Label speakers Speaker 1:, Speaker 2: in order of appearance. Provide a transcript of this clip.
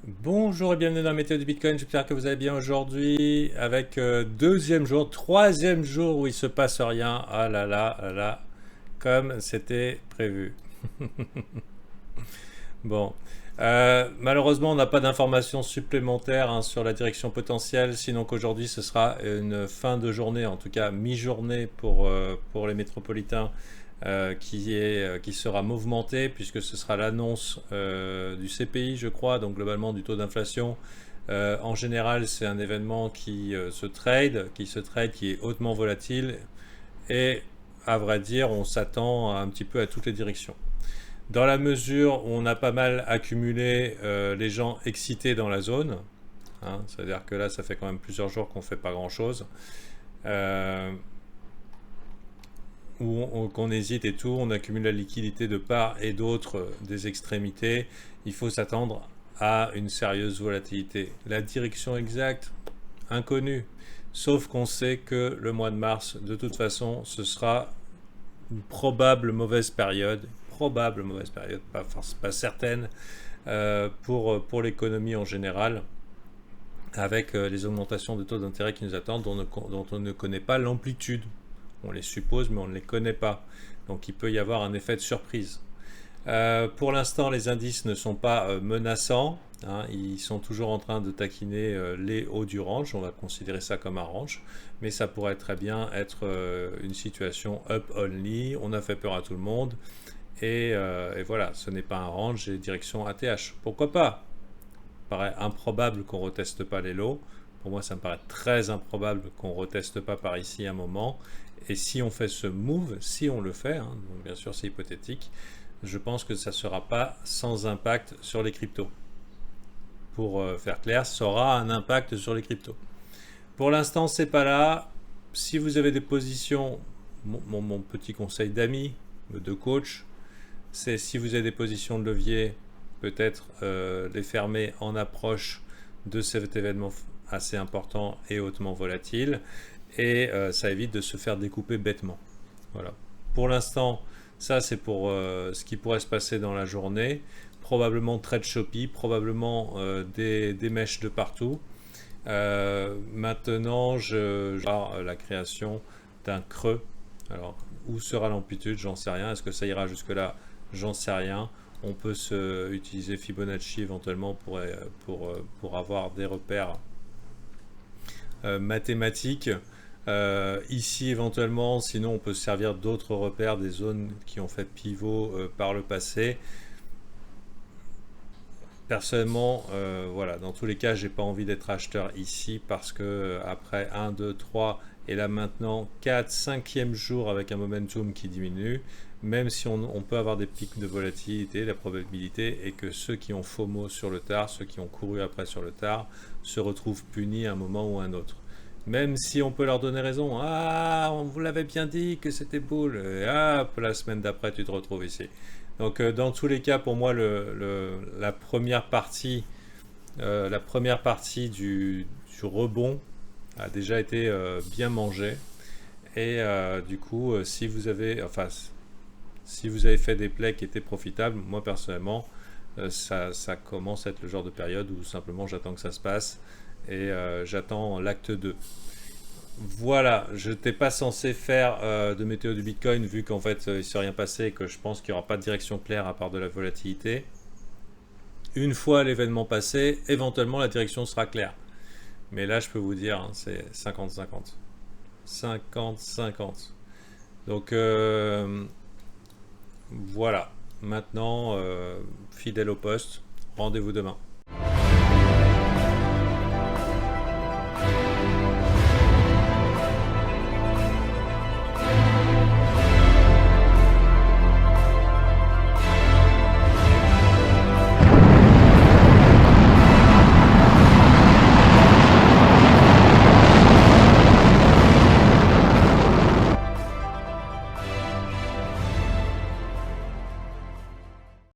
Speaker 1: Bonjour et bienvenue dans la météo du Bitcoin, j'espère que vous allez bien aujourd'hui avec deuxième jour, troisième jour où il se passe rien, ah là là, ah là, comme c'était prévu. Bon, malheureusement on n'a pas d'informations supplémentaires sur la direction potentielle, sinon qu'aujourd'hui ce sera une fin de journée, en tout cas mi-journée pour les métropolitains qui sera mouvementée puisque ce sera l'annonce du CPI je crois, donc globalement du taux d'inflation. En général c'est un événement qui est hautement volatile et à vrai dire on s'attend un petit peu à toutes les directions. Dans la mesure où on a pas mal accumulé les gens excités dans la zone, hein, c'est-à-dire que là ça fait quand même plusieurs jours qu'on ne fait pas grand-chose, euh, qu'on hésite et tout, on accumule la liquidité de part et d'autre des extrémités, il faut s'attendre à une sérieuse volatilité. La direction exacte, inconnue, sauf qu'on sait que le mois de mars, de toute façon, ce sera une probable mauvaise période, pas certaine, pour l'économie en général, avec les augmentations de taux d'intérêt qui nous attendent, dont on ne connaît pas l'amplitude. On les suppose, mais on ne les connaît pas. Donc il peut y avoir un effet de surprise. Pour l'instant, les indices ne sont pas menaçants, hein. Ils sont toujours en train de taquiner les hauts du range. On va considérer ça comme un range. Mais ça pourrait très bien être une situation up only. On a fait peur à tout le monde. Et voilà, ce n'est pas un range et direction ATH. Pourquoi pas? Il paraît improbable qu'on ne reteste pas les lows. Pour moi, ça me paraît très improbable qu'on ne reteste pas par ici un moment. Et si on fait ce move, si on le fait, hein, donc bien sûr c'est hypothétique, je pense que ça ne sera pas sans impact sur les cryptos. Pour faire clair, ça aura un impact sur les cryptos. Pour l'instant, c'est pas là. Si vous avez des positions, mon petit conseil d'ami, de coach, c'est si vous avez des positions de levier, peut-être les fermer en approche de cet événement assez important et hautement volatile. Et ça évite de se faire découper bêtement. Voilà. Pour l'instant, ça c'est pour ce qui pourrait se passer dans la journée. Probablement trade choppy, probablement des mèches de partout. Maintenant, la création d'un creux. Alors, où sera l'amplitude? J'en sais rien. Est-ce que ça ira jusque-là? J'en sais rien. On peut utiliser Fibonacci éventuellement pour avoir des repères mathématiques. Ici éventuellement, sinon on peut se servir d'autres repères, des zones qui ont fait pivot par le passé. Personnellement, voilà, dans tous les cas, j'ai pas envie d'être acheteur ici parce que après 1, 2, 3 et là maintenant 4, 5e jour avec un momentum qui diminue, même si on peut avoir des pics de volatilité, la probabilité est que ceux qui ont FOMO sur le tard, ceux qui ont couru après sur le tard, se retrouvent punis à un moment ou à un autre. Même si on peut leur donner raison, ah, on vous l'avait bien dit que c'était bull, et hop, la semaine d'après tu te retrouves ici. Donc dans tous les cas, pour moi, la première partie du rebond a déjà été bien mangée. Et du coup, si vous avez fait des plays qui étaient profitables, moi personnellement, ça commence à être le genre de période où simplement j'attends que ça se passe et j'attends l'acte 2. Voilà, je n'étais pas censé faire de météo du Bitcoin vu qu'en fait il ne s'est rien passé et que je pense qu'il n'y aura pas de direction claire à part de la volatilité. Une fois l'événement passé, éventuellement la direction sera claire. Mais là je peux vous dire, hein, c'est 50-50. 50-50. Donc voilà, maintenant fidèle au poste, rendez-vous demain.